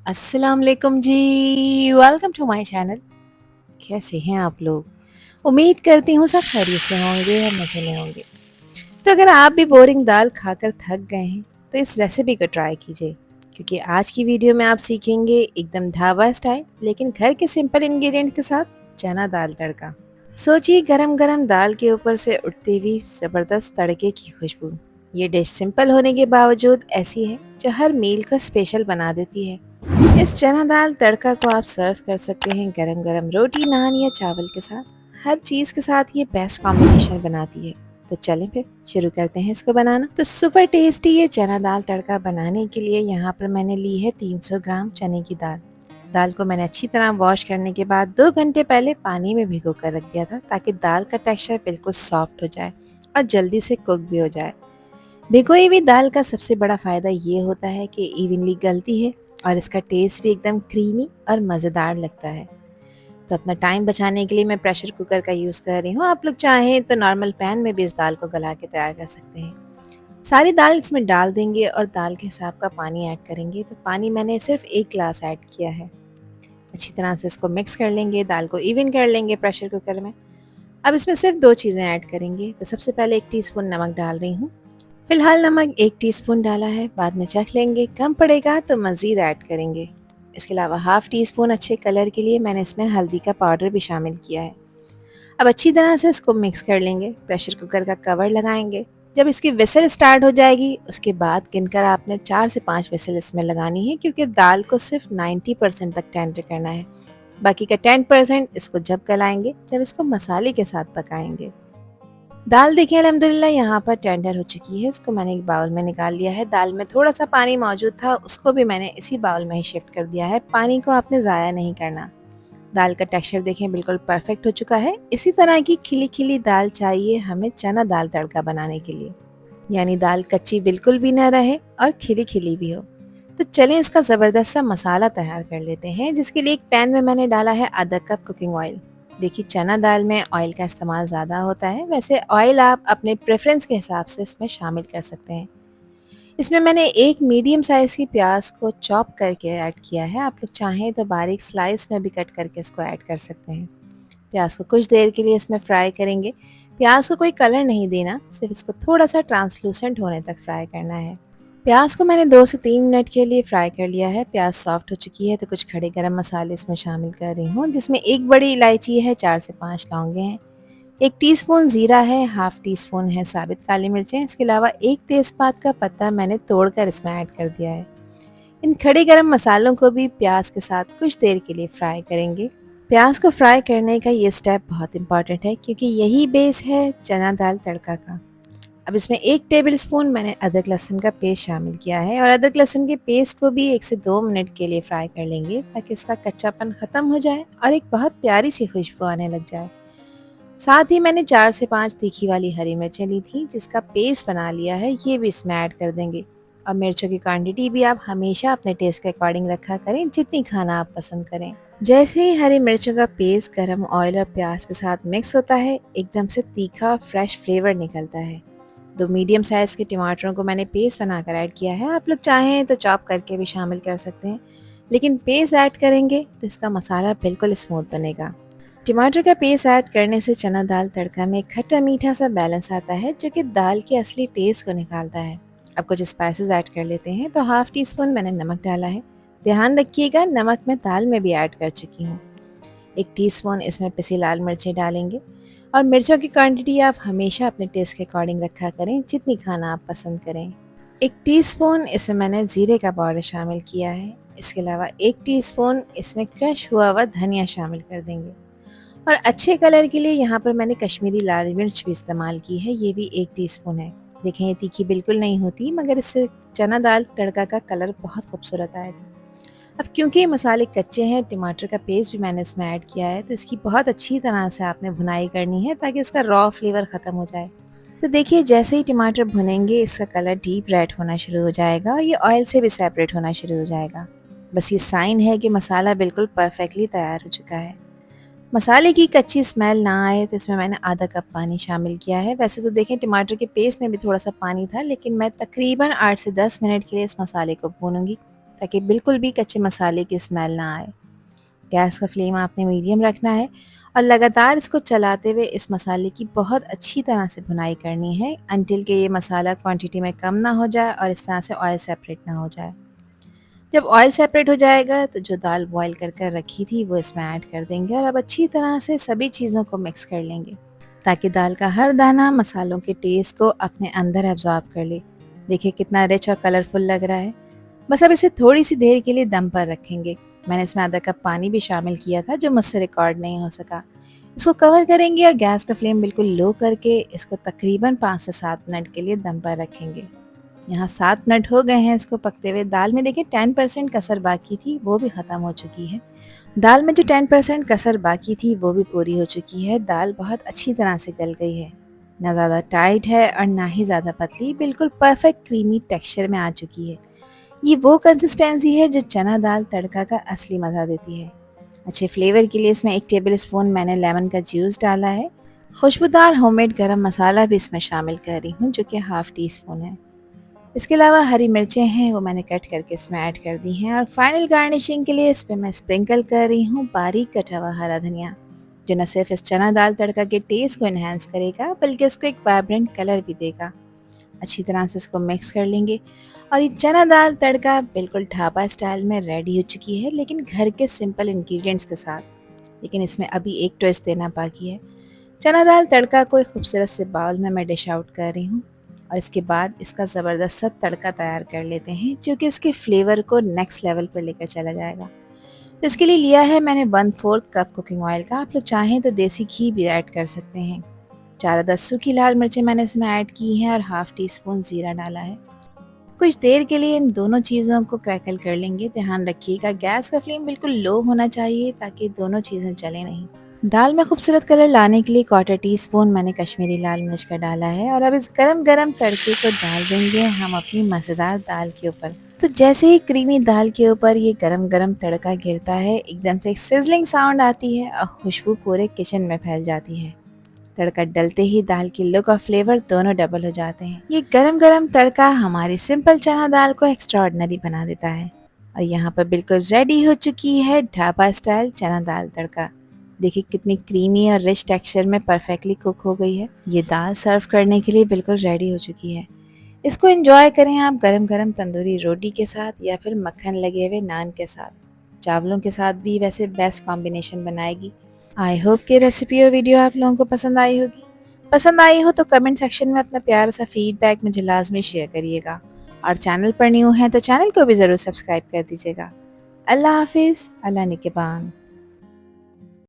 अस्सलाम वालेकुम जी। Welcome to my channel. कैसे हैं आप लोग? उम्मीद करती हूँ सब खैरियत से होंगे और मज़े में होंगे। तो अगर आप भी बोरिंग दाल खाकर थक गए हैं तो इस रेसिपी को ट्राई कीजिए, क्योंकि आज की वीडियो में आप सीखेंगे एकदम ढाबा स्टाइल लेकिन घर के सिंपल इंग्रेडिएंट के साथ चना दाल तड़का। सोचिए, गरम गरम दाल के ऊपर से उठती हुई ज़बरदस्त तड़के की खुशबू। ये डिश सिंपल होने के बावजूद ऐसी है जो हर मील को स्पेशल बना देती है। इस चना दाल तड़का को आप सर्व कर सकते हैं गरम गरम रोटी, नान या चावल के साथ। हर चीज़ के साथ ये बेस्ट कॉम्बिनेशन बनाती है। तो चलें फिर शुरू करते हैं इसको बनाना। तो सुपर टेस्टी ये चना दाल तड़का बनाने के लिए यहाँ पर मैंने ली है 300 ग्राम चने की दाल। दाल को मैंने अच्छी तरह वॉश करने के बाद 2 घंटे पहले पानी में भिगो कर रख दिया था, ताकि दाल का टेक्सचर बिल्कुल सॉफ्ट हो जाए और जल्दी से कुक भी हो जाए। भिगोई हुई दाल का सबसे बड़ा फ़ायदा ये होता है कि इवनली गलती है और इसका टेस्ट भी एकदम क्रीमी और मज़ेदार लगता है। तो अपना टाइम बचाने के लिए मैं प्रेशर कुकर का यूज़ कर रही हूँ। आप लोग चाहें तो नॉर्मल पैन में भी इस दाल को गला के तैयार कर सकते हैं। सारी दाल इसमें डाल देंगे और दाल के हिसाब का पानी ऐड करेंगे। तो पानी मैंने सिर्फ 1 गिलास ऐड किया है। अच्छी तरह से इसको मिक्स कर लेंगे, दाल को इवन कर लेंगे प्रेशर कुकर में। अब इसमें सिर्फ 2 चीज़ें ऐड करेंगे। तो सबसे पहले 1 टीस्पून नमक डाल रही हूँ। फिलहाल नमक 1 टीस्पून डाला है, बाद में चख लेंगे, कम पड़ेगा तो मज़ीद ऐड करेंगे। इसके अलावा हाफ़ टी स्पून अच्छे कलर के लिए मैंने इसमें हल्दी का पाउडर भी शामिल किया है। अब अच्छी तरह से इसको मिक्स कर लेंगे, प्रेशर कुकर का कवर लगाएंगे। जब इसकी विसल स्टार्ट हो जाएगी उसके बाद गिनकर आपने 4 से 5 विसल इसमें लगानी है, क्योंकि दाल को सिर्फ 90% तक टेंडर करना है। बाकी का 10% इसको जब गलाएंगे, जब इसको मसाले के साथ पकाएंगे। दाल देखिए अल्हम्दुलिल्लाह यहाँ पर टेंडर हो चुकी है। इसको मैंने एक बाउल में निकाल लिया है। दाल में थोड़ा सा पानी मौजूद था, उसको भी मैंने इसी बाउल में ही शिफ्ट कर दिया है। पानी को आपने ज़ाया नहीं करना। दाल का टेक्सचर देखें बिल्कुल परफेक्ट हो चुका है। इसी तरह की खिली खिली दाल चाहिए हमें चना दाल तड़का बनाने के लिए, यानी दाल कच्ची बिल्कुल भी ना रहे और खिली खिली भी हो। तो चलें इसका ज़बरदस्त सा मसाला तैयार कर लेते हैं, जिसके लिए एक पैन में मैंने डाला है आधा कप कुकिंग ऑयल। देखिए, चना दाल में ऑयल का इस्तेमाल ज़्यादा होता है, वैसे ऑयल आप अपने प्रेफरेंस के हिसाब से इसमें शामिल कर सकते हैं। इसमें मैंने एक मीडियम साइज़ की प्याज को चॉप करके ऐड किया है। आप लोग चाहें तो बारीक स्लाइस में भी कट करके इसको ऐड कर सकते हैं। प्याज को कुछ देर के लिए इसमें फ्राई करेंगे। प्याज को कोई कलर नहीं देना, सिर्फ इसको थोड़ा सा ट्रांसलूसेंट होने तक फ्राई करना है। प्याज को मैंने 2 से 3 मिनट के लिए फ्राई कर लिया है। प्याज सॉफ्ट हो चुकी है तो कुछ खड़े गरम मसाले इसमें शामिल कर रही हूँ, जिसमें 1 बड़ी इलायची है, 4 से 5 लौंगे हैं, 1 टीस्पून ज़ीरा है, हाफ टी स्पून है साबित काली मिर्चें। इसके अलावा 1 तेज़पात का पत्ता मैंने तोड़कर इसमें ऐड कर दिया है। इन खड़े गरम मसालों को भी प्याज के साथ कुछ देर के लिए फ्राई करेंगे। प्याज को फ्राई करने का ये स्टेप बहुत इंपॉर्टेंट है, क्योंकि यही बेस है चना दाल तड़का का। अब इसमें 1 टेबलस्पून मैंने अदरक लहसुन का पेस्ट शामिल किया है, और अदरक लहसुन के पेस्ट को भी 1 से 2 मिनट के लिए फ्राई कर लेंगे, ताकि इसका कच्चापन ख़त्म हो जाए और एक बहुत प्यारी सी खुशबू आने लग जाए। साथ ही मैंने 4 से 5 तीखी वाली हरी मिर्चें ली थी, जिसका पेस्ट बना लिया है, ये भी इसमें ऐड कर देंगे। और मिर्चों की क्वांटिटी भी आप हमेशा अपने टेस्ट के अकॉर्डिंग रखा करें, जितनी खाना आप पसंद करें। जैसे ही हरी मिर्चों का पेस्ट गरम ऑयल और प्याज के साथ मिक्स होता है, एकदम से तीखा फ्रेश फ्लेवर निकलता है। 2 मीडियम साइज़ के टमाटरों को मैंने पेस्ट बनाकर ऐड किया है। आप लोग चाहें तो चॉप करके भी शामिल कर सकते हैं, लेकिन पेस्ट ऐड करेंगे तो इसका मसाला बिल्कुल स्मूथ बनेगा। टमाटर का पेस्ट ऐड करने से चना दाल तड़का में खट्टा मीठा सा बैलेंस आता है, जो कि दाल के असली टेस्ट को निकालता है। अब कुछ स्पाइसेस ऐड कर लेते हैं। तो हाफ टी स्पून मैंने नमक डाला है। ध्यान रखिएगा, नमक मैं दाल में भी ऐड कर चुकी हूँ। 1 टीस्पून इसमें पिसी लाल मिर्चें डालेंगे, और मिर्चों की क्वांटिटी आप हमेशा अपने टेस्ट के अकॉर्डिंग रखा करें, जितनी खाना आप पसंद करें। 1 टीस्पून इसमें मैंने ज़ीरे का पाउडर शामिल किया है। इसके अलावा 1 टीस्पून इसमें क्रश हुआ हुआ धनिया शामिल कर देंगे। और अच्छे कलर के लिए यहाँ पर मैंने कश्मीरी लाल मिर्च भी इस्तेमाल की है, ये भी 1 टीस्पून है। देखें, ये तीखी बिल्कुल नहीं होती, मगर इससे चना दाल तड़का का कलर बहुत खूबसूरत आएगा। अब क्योंकि ये मसाले कच्चे हैं, टमाटर का पेस्ट भी मैंने इसमें ऐड किया है, तो इसकी बहुत अच्छी तरह से आपने भुनाई करनी है, ताकि इसका रॉ फ्लेवर ख़त्म हो जाए। तो देखिए, जैसे ही टमाटर भुनेंगे इसका कलर डीप रेड होना शुरू हो जाएगा और ये ऑयल से भी सेपरेट होना शुरू हो जाएगा। बस ये साइन है कि मसाला बिल्कुल परफेक्टली तैयार हो चुका है। मसाले की कच्ची स्मेल ना आए तो इसमें मैंने आधा कप पानी शामिल किया है। वैसे तो देखें, टमाटर के पेस्ट में भी थोड़ा सा पानी था, लेकिन मैं तकरीबन 8 से 10 मिनट के लिए इस मसाले को भूनूंगी, ताकि बिल्कुल भी कच्चे मसाले की स्मेल ना आए। गैस का फ्लेम आपने मीडियम रखना है और लगातार इसको चलाते हुए इस मसाले की बहुत अच्छी तरह से भुनाई करनी है अनटिल कि ये मसाला क्वांटिटी में कम ना हो जाए और इस तरह से ऑयल सेपरेट ना हो जाए। जब ऑयल सेपरेट हो जाएगा तो जो दाल बॉईल कर कर रखी थी वो इसमें ऐड कर देंगे और अब अच्छी तरह से सभी चीज़ों को मिक्स कर लेंगे ताकि दाल का हर दाना मसालों के टेस्ट को अपने अंदर एब्जॉर्ब कर ले। देखिए कितना रिच और कलरफुल लग रहा है। बस अब इसे थोड़ी सी देर के लिए दम पर रखेंगे। मैंने इसमें आधा कप पानी भी शामिल किया था जो मुझसे रिकॉर्ड नहीं हो सका। इसको कवर करेंगे और गैस का फ्लेम बिल्कुल लो करके इसको तकरीबन 5 से 7 मिनट के लिए दम पर रखेंगे। यहाँ 7 मिनट हो गए हैं इसको पकते हुए। दाल में देखिए 10% कसर बाकी थी, वो भी ख़त्म हो चुकी है। दाल में जो 10% कसर बाकी थी वो भी पूरी हो चुकी है। दाल बहुत अच्छी तरह से गल गई है, ना ज़्यादा टाइट है और ना ही ज़्यादा पतली, बिल्कुल परफेक्ट क्रीमी टेक्सचर में आ चुकी है। ये वो कंसिस्टेंसी है जो चना दाल तड़का का असली मज़ा देती है। अच्छे फ्लेवर के लिए इसमें 1 टेबल स्पून मैंने लेमन का जूस डाला है। खुशबूदार होममेड गरम मसाला भी इसमें शामिल कर रही हूँ जो कि हाफ़ टी स्पून है। इसके अलावा हरी मिर्चें हैं वो मैंने कट करके इसमें ऐड कर दी हैं और फाइनल गार्निशिंग के लिए इस पे मैं स्प्रिंकल कर रही हूँ बारीक कटा हुआ हरा धनिया, जो न सिर्फ इस चना दाल तड़का के टेस्ट को इन्हेंस करेगा बल्कि इसको एक वाइब्रेंट कलर भी देगा। अच्छी तरह से इसको मिक्स कर लेंगे और ये चना दाल तड़का बिल्कुल ढाबा स्टाइल में रेडी हो चुकी है, लेकिन घर के सिंपल इंग्रेडिएंट्स के साथ। लेकिन इसमें अभी एक ट्विस्ट देना बाकी है। चना दाल तड़का को एक खूबसूरत से बाउल में मैं डिश आउट कर रही हूँ और इसके बाद इसका ज़बरदस्त सा तड़का तैयार कर लेते हैं जो कि इसके फ्लेवर को नेक्स्ट लेवल पर लेकर चला जाएगा। तो इसके लिए लिया है मैंने 1/4 कप कुकिंग ऑयल का। आप लोग चाहें तो देसी घी भी ऐड कर सकते हैं। 4-10 सूखी लाल मिर्चें मैंने इसमें ऐड की हैं और हाफ़ टी स्पून ज़ीरा डाला है। कुछ देर के लिए इन दोनों चीज़ों को क्रैकल कर लेंगे। ध्यान रखिएगा गैस का फ्लेम बिल्कुल लो होना चाहिए ताकि दोनों चीज़ें जलें नहीं। दाल में खूबसूरत कलर लाने के लिए 1/4 टी स्पून मैंने कश्मीरी लाल मिर्च का डाला है और अब इस गरम गरम तड़के को डाल देंगे हम अपनी मज़ेदार दाल के ऊपर। तो जैसे ही क्रीमी दाल के ऊपर ये गरम गरम तड़का गिरता है, एकदम से एक सिजलिंग साउंड आती है और खुशबू पूरे किचन में फैल जाती है। तड़का डलते ही दाल की लुक और फ्लेवर दोनों डबल हो जाते हैं। ये गरम गरम तड़का हमारी सिंपल चना दाल को एक्स्ट्राऑर्डिनरी बना देता है। और यहाँ पर बिल्कुल रेडी हो चुकी है ढाबा स्टाइल चना दाल तड़का। देखिए कितनी क्रीमी और रिच टेक्सचर में परफेक्टली कुक हो गई है। ये दाल सर्व करने के लिए बिल्कुल रेडी हो चुकी है। इसको एंजॉय करें आप गरम गरम तंदूरी रोटी के साथ या फिर मक्खन लगे हुए नान के साथ। चावलों के साथ भी वैसे बेस्ट कॉम्बिनेशन बनाएगी। आई होप कि रेसिपी और वीडियो आप लोगों को पसंद आई होगी। पसंद आई हो तो कमेंट सेक्शन में अपना प्यारा सा फीडबैक मुझे लाजमी शेयर करिएगा और चैनल पर न्यू हैं तो चैनल को भी ज़रूर सब्सक्राइब कर दीजिएगा। अल्लाह हाफिज़, अल्लाह निगहबान।